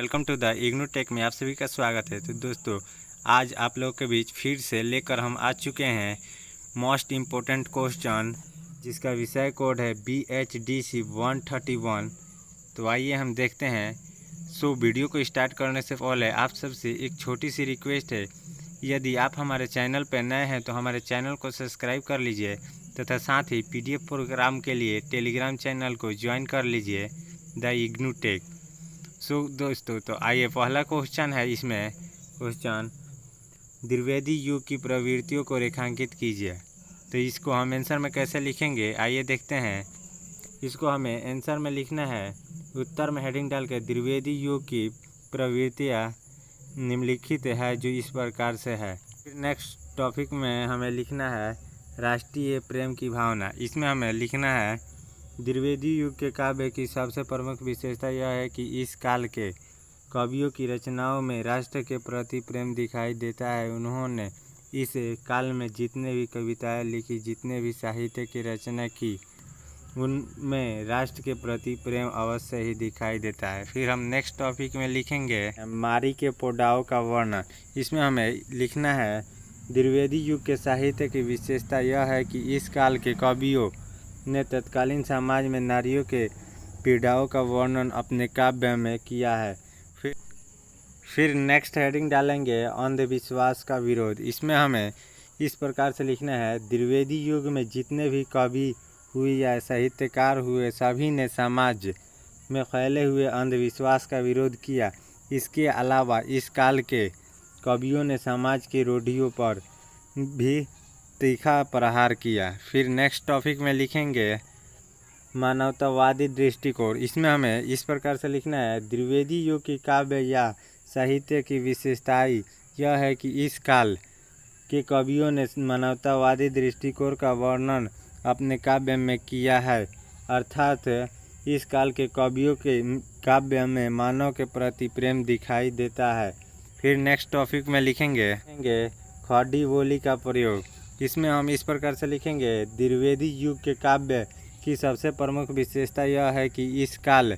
Welcome to the IGNOU tech में आप सभी का स्वागत है। तो दोस्तों, आज आप लोगों के बीच फिर से लेकर हम आ चुके हैं मोस्ट इम्पोर्टेंट क्वेश्चन, जिसका विषय कोड है BHDC 131। तो आइए हम देखते हैं। वीडियो को स्टार्ट करने से पहले आप सबसे एक छोटी सी रिक्वेस्ट है, यदि आप हमारे चैनल पर नए हैं तो हमारे चैनल को सब्सक्राइब कर लीजिए तथा साथ ही PDF प्रोग्राम के लिए टेलीग्राम चैनल को ज्वाइन कर लीजिए, द इग्नू टेक। दोस्तों, तो आइए पहला क्वेश्चन है। इसमें क्वेश्चन द्विवेदी युग की प्रवृत्तियों को रेखांकित कीजिए। तो इसको हम आंसर में कैसे लिखेंगे, आइए देखते हैं। इसको हमें आंसर में लिखना है, उत्तर में हेडिंग डाल के द्विवेदी युग की प्रवृत्तियाँ निम्नलिखित है जो इस प्रकार से है। फिर नेक्स्ट टॉपिक में हमें लिखना है राष्ट्रीय प्रेम की भावना। इसमें हमें लिखना है द्विवेदी युग के काव्य की सबसे प्रमुख विशेषता यह है कि इस काल के कवियों की रचनाओं में राष्ट्र के प्रति प्रेम दिखाई देता है। उन्होंने इस काल में जितने भी कविताएं लिखी, जितने भी साहित्य की रचना की, उनमें राष्ट्र के प्रति प्रेम अवश्य ही दिखाई देता है। फिर हम नेक्स्ट टॉपिक में लिखेंगे मारी के पौधाओं का वर्णन। इसमें हमें लिखना है द्विवेदी युग के साहित्य की विशेषता यह है कि इस काल के कवियों ने तत्कालीन समाज में नारियों के पीड़ाओं का वर्णन अपने काव्य में किया है। फिर नेक्स्ट हेडिंग डालेंगे अंधविश्वास का विरोध। इसमें हमें इस प्रकार से लिखना है द्विवेदी युग में जितने भी कवि हुए या साहित्यकार हुए, सभी ने समाज में फैले हुए अंधविश्वास का विरोध किया। इसके अलावा इस काल के कवियों ने समाज की रूढ़ियों पर भी तीखा प्रहार किया। फिर नेक्स्ट टॉपिक में लिखेंगे मानवतावादी दृष्टिकोण। इसमें हमें इस प्रकार से लिखना है द्विवेदी युग की काव्य या साहित्य की विशेषताएं यह है कि इस काल के कवियों ने मानवतावादी दृष्टिकोण का वर्णन अपने काव्य में किया है, अर्थात इस काल के कवियों के काव्य में मानव के प्रति प्रेम दिखाई देता है। फिर नेक्स्ट टॉपिक में लिखेंगे खड़ी बोली का प्रयोग। इसमें हम इस प्रकार से लिखेंगे द्विवेदी युग के काव्य की सबसे प्रमुख विशेषता यह है कि इस काल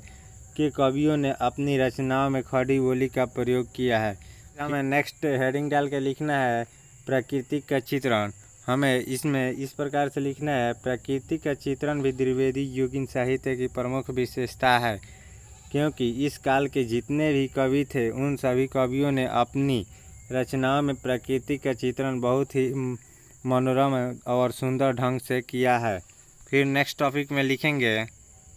के कवियों ने अपनी रचनाओं में खड़ी बोली का प्रयोग किया है। हमें नेक्स्ट हेडिंग डाल के लिखना है प्रकृति का चित्रण। हमें इसमें इस प्रकार से लिखना है प्रकृति का चित्रण भी द्विवेदी युगीन साहित्य की प्रमुख विशेषता है, क्योंकि इस काल के जितने भी कवि थे उन सभी कवियों ने अपनी रचनाओं में प्रकृति का चित्रण बहुत ही मनोरम और सुंदर ढंग से किया है। फिर नेक्स्ट टॉपिक में लिखेंगे,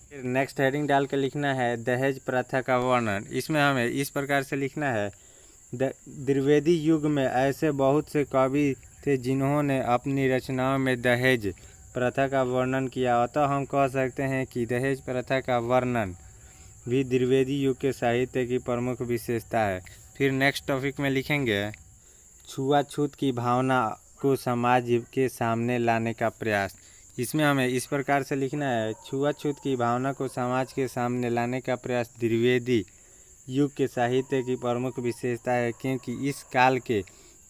फिर नेक्स्ट हेडिंग डाल के लिखना है दहेज प्रथा का वर्णन। इसमें हमें इस प्रकार से लिखना है द्विवेदी युग में ऐसे बहुत से कवि थे जिन्होंने अपनी रचनाओं में दहेज प्रथा का वर्णन किया, अतः हम कह सकते हैं कि दहेज प्रथा का वर्णन भी द्विवेदी युग के साहित्य की प्रमुख विशेषता है। फिर नेक्स्ट टॉपिक में लिखेंगे छुआछूत की भावना को समाज के सामने लाने का प्रयास। इसमें हमें इस प्रकार से लिखना है छुआछूत की भावना को समाज के सामने लाने का प्रयास द्विवेदी युग के साहित्य की प्रमुख विशेषता है, क्योंकि इस काल के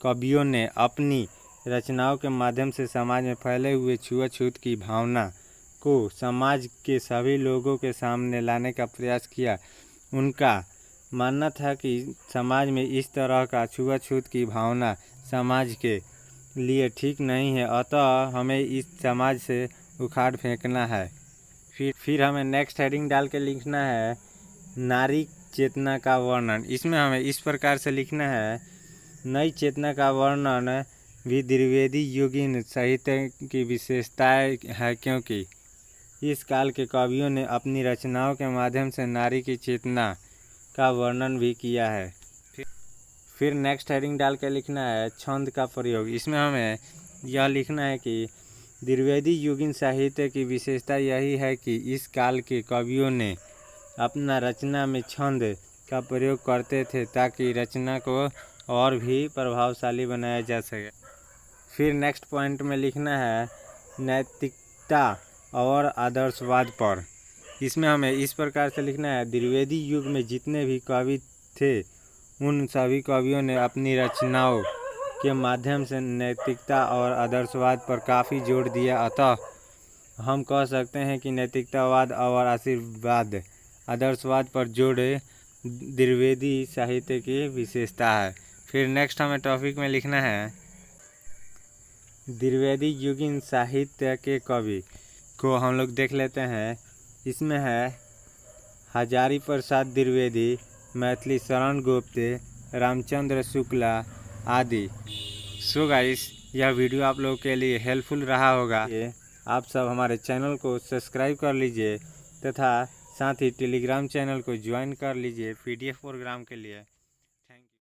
कवियों ने अपनी रचनाओं के माध्यम से समाज में फैले हुए छुआछूत की भावना को समाज के सभी लोगों के सामने लाने का प्रयास किया। उनका मानना था कि समाज में इस तरह का छुआछूत की भावना समाज के लिए ठीक नहीं है, अतः हमें इस समाज से उखाड़ फेंकना है। फिर हमें नेक्स्ट हेडिंग डाल के लिखना है नारी चेतना का वर्णन। इसमें हमें इस प्रकार से लिखना है नई चेतना का वर्णन भी द्विवेदी युगीन साहित्य की विशेषताएं है, क्योंकि इस काल के कवियों ने अपनी रचनाओं के माध्यम से नारी की चेतना का वर्णन भी किया है। फिर नेक्स्ट हेडिंग डाल के लिखना है छंद का प्रयोग। इसमें हमें यह लिखना है कि द्विवेदी युगीन साहित्य की विशेषता यही है कि इस काल के कवियों ने अपना रचना में छंद का प्रयोग करते थे ताकि रचना को और भी प्रभावशाली बनाया जा सके। फिर नेक्स्ट पॉइंट में लिखना है नैतिकता और आदर्शवाद पर। इसमें हमें इस प्रकार से लिखना है द्विवेदी युग में जितने भी कवि थे उन सभी कवियों ने अपनी रचनाओं के माध्यम से नैतिकता और आदर्शवाद पर काफ़ी जोर दिया, अतः हम कह सकते हैं कि नैतिकतावाद और आशीर्वाद आदर्शवाद पर जोर द्विवेदी साहित्य की विशेषता है। फिर नेक्स्ट हमें टॉपिक में लिखना है द्विवेदी युगीन साहित्य के कवि को हम लोग देख लेते हैं। इसमें है हजारी प्रसाद द्विवेदी, मैथिली शरण गुप्त, रामचंद्र शुक्ला आदि। सो गाइस, यह वीडियो आप लोगों के लिए हेल्पफुल रहा होगा। आप सब हमारे चैनल को सब्सक्राइब कर लीजिए तथा साथ ही टेलीग्राम चैनल को ज्वाइन कर लीजिए PDF प्रोग्राम के लिए।